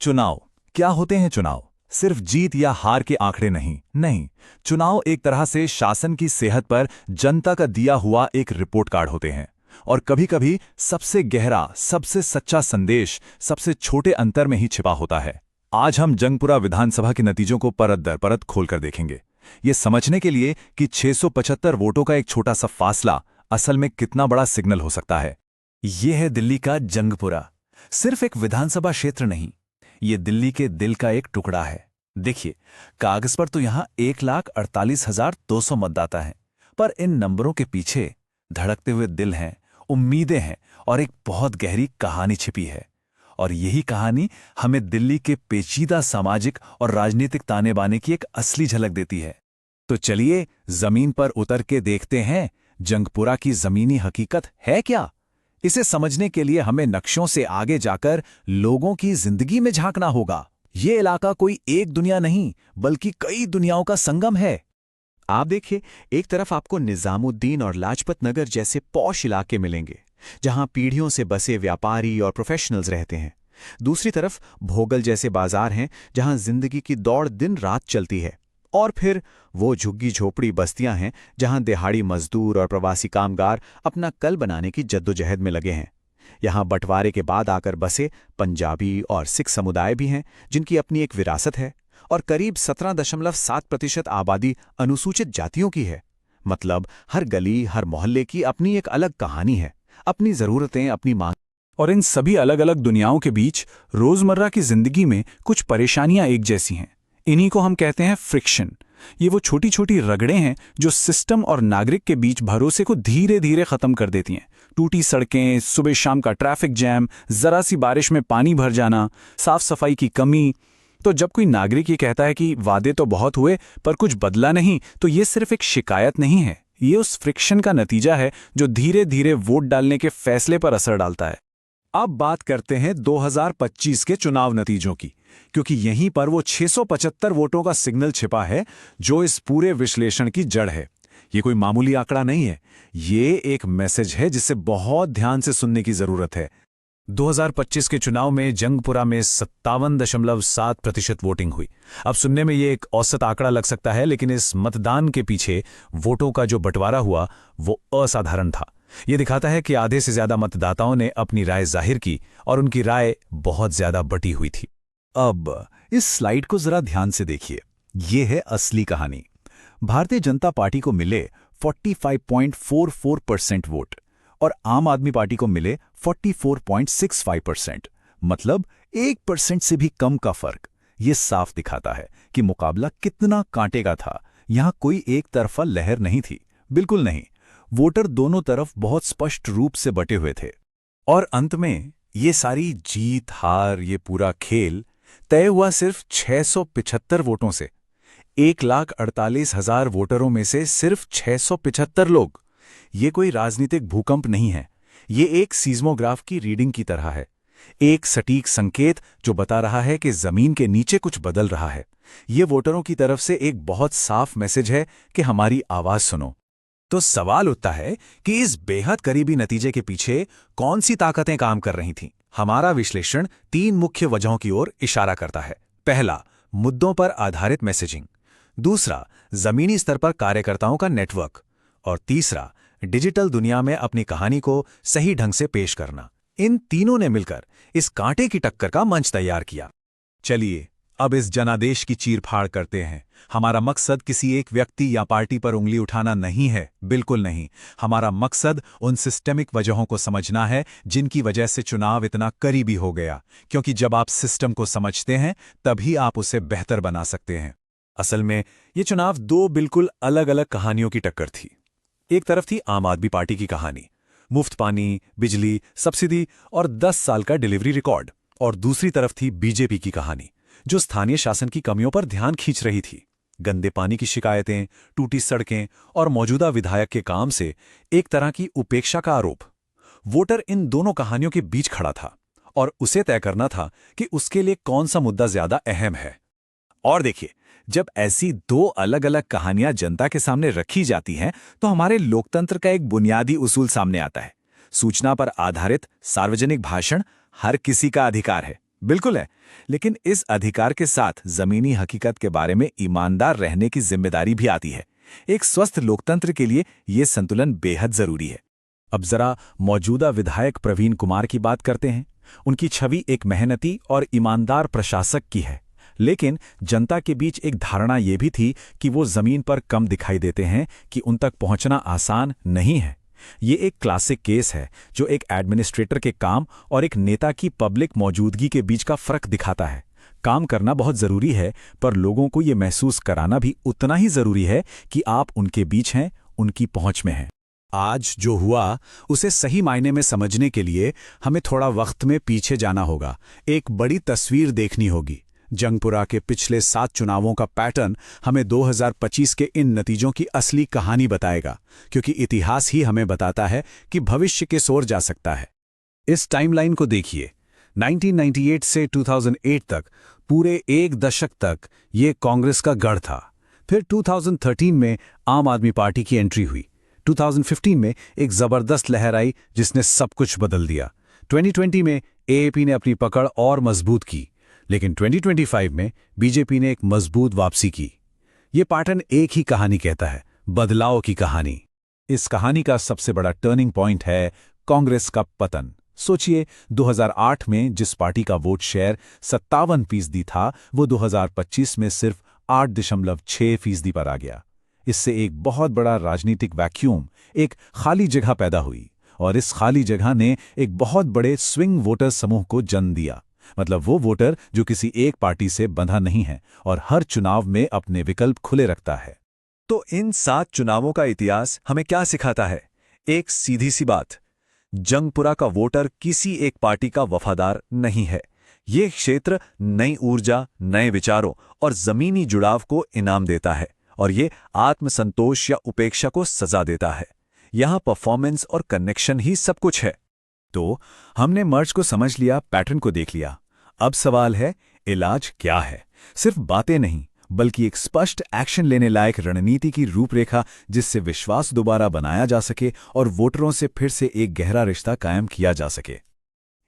चुनाव क्या होते हैं? चुनाव सिर्फ जीत या हार के आंकड़े नहीं, चुनाव एक तरह से शासन की सेहत पर जनता का दिया हुआ एक रिपोर्ट कार्ड होते हैं। और कभी-कभी सबसे गहरा, सबसे सच्चा संदेश सबसे छोटे अंतर में ही छिपा होता है। आज हम जंगपुरा विधानसभा के नतीजों को परत दर परत खोलकर देखेंगे, ये समझने के लिए कि 675 वोटों का एक छोटा सा फासला असल में कितना बड़ा सिग्नल हो सकता है। ये है दिल्ली का जंगपुरा। सिर्फ एक विधानसभा क्षेत्र नहीं, ये दिल्ली के दिल का एक टुकड़ा है। देखिए, कागज पर तो यहां 1,48,200 मतदाता हैं, पर इन नंबरों के पीछे धड़कते हुए दिल हैं, उम्मीदें हैं और एक बहुत गहरी कहानी छिपी है। और यही कहानी हमें दिल्ली के पेचीदा सामाजिक और राजनीतिक ताने बाने की एक असली झलक देती है। तो चलिए जमीन पर उतर के देखते हैं, जंगपुरा की जमीनी हकीकत है क्या। इसे समझने के लिए हमें नक्शों से आगे जाकर लोगों की जिंदगी में झांकना होगा। ये इलाका कोई एक दुनिया नहीं, बल्कि कई दुनियाओं का संगम है। आप देखिए, एक तरफ आपको निजामुद्दीन और लाजपत नगर जैसे पॉश इलाके मिलेंगे, जहां पीढ़ियों से बसे व्यापारी और प्रोफेशनल्स रहते हैं। दूसरी तरफ भोगल जैसे बाजार हैं, जहां जिंदगी की दौड़ दिन रात चलती है। और फिर वो झुग्गी झोपड़ी बस्तियां हैं, जहां दिहाड़ी मजदूर और प्रवासी कामगार अपना कल बनाने की जद्दोजहद में लगे हैं। यहां बंटवारे के बाद आकर बसे पंजाबी और सिख समुदाय भी हैं, जिनकी अपनी एक विरासत है। और करीब 17.7% आबादी अनुसूचित जातियों की है। मतलब हर गली, हर मोहल्ले की अपनी एक अलग कहानी है, अपनी जरूरतें, अपनी मांग। और इन सभी अलग अलग दुनियाओं के बीच रोजमर्रा की जिंदगी में कुछ परेशानियां एक जैसी हैं। इन्हीं को हम कहते हैं फ्रिक्शन। ये वो छोटी छोटी रगड़ें हैं जो सिस्टम और नागरिक के बीच भरोसे को धीरे धीरे खत्म कर देती हैं। टूटी सड़कें, सुबह शाम का ट्रैफिक जैम, जरा सी बारिश में पानी भर जाना, साफ सफाई की कमी। तो जब कोई नागरिक ये कहता है कि वादे तो बहुत हुए पर कुछ बदला नहीं, तो ये सिर्फ एक शिकायत नहीं है, ये उस फ्रिक्शन का नतीजा है जो धीरे धीरे वोट डालने के फैसले पर असर डालता है। अब बात करते हैं 2025 के चुनाव नतीजों की, क्योंकि यहीं पर वो 675 वोटों का सिग्नल छिपा है जो इस पूरे विश्लेषण की जड़ है। ये कोई मामूली आंकड़ा नहीं है, ये एक मैसेज है जिसे बहुत ध्यान से सुनने की जरूरत है। 2025 के चुनाव में जंगपुरा में 57.7% वोटिंग हुई। अब सुनने में ये एक औसत आंकड़ा लग सकता है, लेकिन इस मतदान के पीछे वोटों का जो बंटवारा हुआ वो असाधारण था। ये दिखाता है कि आधे से ज्यादा मतदाताओं ने अपनी राय जाहिर की और उनकी राय बहुत ज्यादा बटी हुई थी। अब इस स्लाइड को जरा ध्यान से देखिए, ये है असली कहानी। भारतीय जनता पार्टी को मिले 45.44% वोट और आम आदमी पार्टी को मिले 44.65%। मतलब 1% से भी कम का फर्क। ये साफ दिखाता है कि मुकाबला कितना कांटे का था। यहां कोई एक तरफा लहर नहीं थी, बिल्कुल नहीं। वोटर दोनों तरफ बहुत स्पष्ट रूप से बटे हुए थे। और अंत में ये सारी जीत हार, ये पूरा खेल तय हुआ सिर्फ 675 वोटों से। 1,48,000 वोटरों में से सिर्फ 675 लोग। ये कोई राजनीतिक भूकंप नहीं है, ये एक सीज़मोग्राफ की रीडिंग की तरह है। एक सटीक संकेत जो बता रहा है कि जमीन के नीचे कुछ बदल रहा है। ये वोटरों की तरफ से एक बहुत साफ मैसेज है कि हमारी आवाज सुनो। तो सवाल उठता है कि इस बेहद करीबी नतीजे के पीछे कौन सी ताकतें काम कर रही थीं? हमारा विश्लेषण 3 मुख्य वजहों की ओर इशारा करता है। पहला, मुद्दों पर आधारित मैसेजिंग। दूसरा, जमीनी स्तर पर कार्यकर्ताओं का नेटवर्क। और तीसरा, डिजिटल दुनिया में अपनी कहानी को सही ढंग से पेश करना। इन तीनों ने मिलकर इस कांटे की टक्कर का मंच तैयार किया। चलिए अब इस जनादेश की चीरफाड़ करते हैं। हमारा मकसद किसी एक व्यक्ति या पार्टी पर उंगली उठाना नहीं है, बिल्कुल नहीं। हमारा मकसद उन सिस्टेमिक वजहों को समझना है जिनकी वजह से चुनाव इतना करीबी हो गया। क्योंकि जब आप सिस्टम को समझते हैं तभी आप उसे बेहतर बना सकते हैं। असल में ये चुनाव 2 बिल्कुल अलग अलग कहानियों की टक्कर थी। एक तरफ थी आम आदमी पार्टी की कहानी, मुफ्त पानी, बिजली, सब्सिडी और 10 साल का डिलीवरी रिकॉर्ड। और दूसरी तरफ थी बीजेपी की कहानी, जो स्थानीय शासन की कमियों पर ध्यान खींच रही थी। गंदे पानी की शिकायतें, टूटी सड़कें और मौजूदा विधायक के काम से एक तरह की उपेक्षा का आरोप। वोटर इन दोनों कहानियों के बीच खड़ा था और उसे तय करना था कि उसके लिए कौन सा मुद्दा ज्यादा अहम है। और देखिए, जब ऐसी 2 अलग अलग कहानियां जनता के सामने रखी जाती हैं तो हमारे लोकतंत्र का एक बुनियादी उसूल सामने आता है। सूचना पर आधारित सार्वजनिक भाषण हर किसी का अधिकार है, बिल्कुल है, लेकिन इस अधिकार के साथ जमीनी हकीकत के बारे में ईमानदार रहने की जिम्मेदारी भी आती है। एक स्वस्थ लोकतंत्र के लिए ये संतुलन बेहद जरूरी है। अब जरा मौजूदा विधायक प्रवीण कुमार की बात करते हैं। उनकी छवि एक मेहनती और ईमानदार प्रशासक की है, लेकिन जनता के बीच एक धारणा ये भी थी कि वो जमीन पर कम दिखाई देते हैं, कि उन तक पहुंचना आसान नहीं है। ये एक क्लासिक केस है जो एक एडमिनिस्ट्रेटर के काम और एक नेता की पब्लिक मौजूदगी के बीच का फर्क दिखाता है। काम करना बहुत जरूरी है, पर लोगों को ये महसूस कराना भी उतना ही जरूरी है कि आप उनके बीच हैं, उनकी पहुंच में हैं। आज जो हुआ उसे सही मायने में समझने के लिए हमें थोड़ा वक्त में पीछे जाना होगा, एक बड़ी तस्वीर देखनी होगी। जंगपुरा के पिछले 7 चुनावों का पैटर्न हमें 2025 के इन नतीजों की असली कहानी बताएगा, क्योंकि इतिहास ही हमें बताता है कि भविष्य किस ओर जा सकता है। इस टाइमलाइन को देखिए। 1998 से 2008 तक, पूरे एक दशक तक ये कांग्रेस का गढ़ था। फिर 2013 में आम आदमी पार्टी की एंट्री हुई। 2015 में एक जबरदस्त लहर आई जिसने सब कुछ बदल दिया। 2020 में एएपी ने अपनी पकड़ और मजबूत की, लेकिन 2025 में बीजेपी ने एक मजबूत वापसी की। ये पैटर्न एक ही कहानी कहता है, बदलाव की कहानी। इस कहानी का सबसे बड़ा टर्निंग पॉइंट है कांग्रेस का पतन। सोचिए, 2008 में जिस पार्टी का वोट शेयर 57% था, वो 2025 में सिर्फ 8.6% पर आ गया। इससे एक बहुत बड़ा राजनीतिक वैक्यूम, एक खाली जगह पैदा हुई, और इस खाली जगह ने एक बहुत बड़े स्विंग वोटर समूह को जन्म दिया। मतलब वो वोटर जो किसी एक पार्टी से बंधा नहीं है और हर चुनाव में अपने विकल्प खुले रखता है। तो इन 7 चुनावों का इतिहास हमें क्या सिखाता है? एक सीधी सी बात, जंगपुरा का वोटर किसी एक पार्टी का वफादार नहीं है। ये क्षेत्र नई ऊर्जा, नए विचारों और जमीनी जुड़ाव को इनाम देता है, और ये आत्मसंतोष या उपेक्षा को सजा देता है। यहां परफॉर्मेंस और कनेक्शन ही सब कुछ है। तो हमने मर्ज को समझ लिया, पैटर्न को देख लिया। अब सवाल है, इलाज क्या है? सिर्फ बातें नहीं, बल्कि एक स्पष्ट एक्शन लेने लायक रणनीति की रूपरेखा, जिससे विश्वास दोबारा बनाया जा सके और वोटरों से फिर से एक गहरा रिश्ता कायम किया जा सके।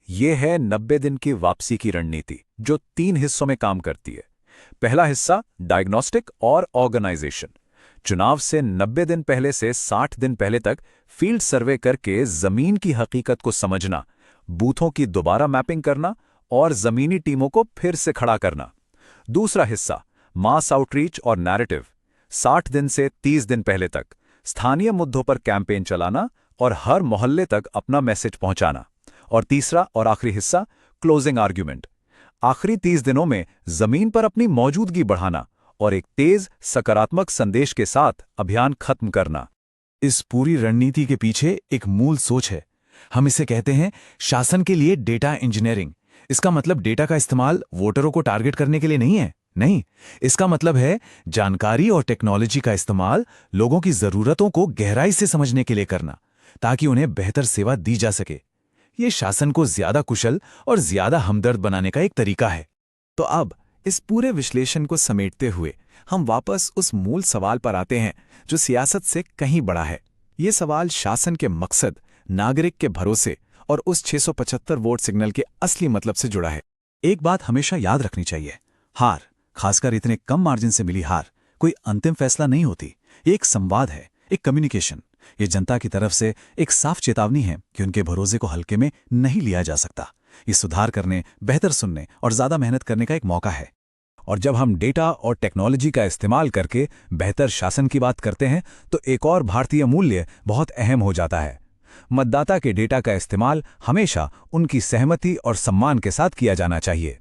यह है 90 दिन की वापसी की रणनीति, जो 3 हिस्सों में काम करती है। पहला हिस्सा डायग्नोस्टिक और ऑर्गेनाइजेशन। चुनाव से 90 दिन पहले से 60 दिन पहले तक फील्ड सर्वे करके जमीन की हकीकत को समझना, बूथों की दोबारा मैपिंग करना और जमीनी टीमों को फिर से खड़ा करना। दूसरा हिस्सा मास आउटरीच और नैरेटिव। 60 दिन से 30 दिन पहले तक स्थानीय मुद्दों पर कैंपेन चलाना और हर मोहल्ले तक अपना मैसेज पहुंचाना। और तीसरा और आखिरी हिस्सा क्लोजिंग आर्ग्यूमेंट। आखिरी 30 दिनों में जमीन पर अपनी मौजूदगी बढ़ाना और एक तेज सकारात्मक संदेश के साथ अभियान खत्म करना। इस पूरी रणनीति के पीछे एक मूल सोच है। हम इसे कहते हैं शासन के लिए डेटा इंजीनियरिंग। इसका मतलब डेटा का इस्तेमाल वोटरों को टारगेट करने के लिए नहीं है। नहीं, इसका मतलब है जानकारी और टेक्नोलॉजी का इस्तेमाल लोगों की जरूरतों को गहराई से समझने के लिए करना, ताकि उन्हें बेहतर सेवा दी जा सके। ये शासन को ज्यादा कुशल और ज्यादा हमदर्द बनाने का एक तरीका है। तो अब इस पूरे विश्लेषण को समेटते हुए हम वापस उस मूल सवाल पर आते हैं, जो सियासत से कहीं बड़ा है। ये सवाल शासन के मकसद, नागरिक के भरोसे और उस 675 वोट सिग्नल के असली मतलब से जुड़ा है। एक बात हमेशा याद रखनी चाहिए, हार, खासकर इतने कम मार्जिन से मिली हार, कोई अंतिम फैसला नहीं होती। ये एक संवाद है, एक कम्युनिकेशन। ये जनता की तरफ से एक साफ चेतावनी है कि उनके भरोसे को हल्के में नहीं लिया जा सकता। ये सुधार करने, बेहतर सुनने और ज्यादा मेहनत करने का एक मौका है। और जब हम डेटा और टेक्नोलॉजी का इस्तेमाल करके बेहतर शासन की बात करते हैं, तो एक और भारतीय मूल्य बहुत अहम हो जाता है। मतदाता के डेटा का इस्तेमाल हमेशा उनकी सहमति और सम्मान के साथ किया जाना चाहिए।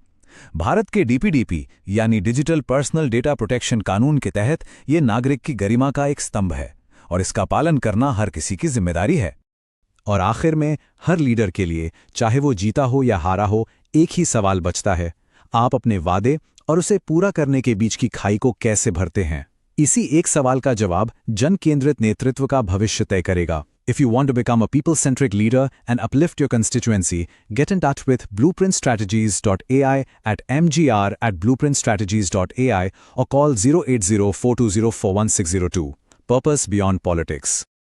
भारत के डीपीडीपी यानी डिजिटल पर्सनल डेटा प्रोटेक्शन कानून के तहत ये नागरिक की गरिमा का एक स्तंभ है, और इसका पालन करना हर किसी की जिम्मेदारी है। और आखिर में हर लीडर के लिए, चाहे वो जीता हो या हारा हो, एक ही सवाल बचता है, आप अपने वादे और उसे पूरा करने के बीच की खाई को कैसे भरते हैं? इसी एक सवाल का जवाब जन केंद्रित नेतृत्व का भविष्य तय करेगा। If you want to become a people-centric leader and uplift your constituency, get in touch with blueprintstrategies.ai at mgr@blueprintstrategies.ai or call 080-420-41602. Purpose beyond politics.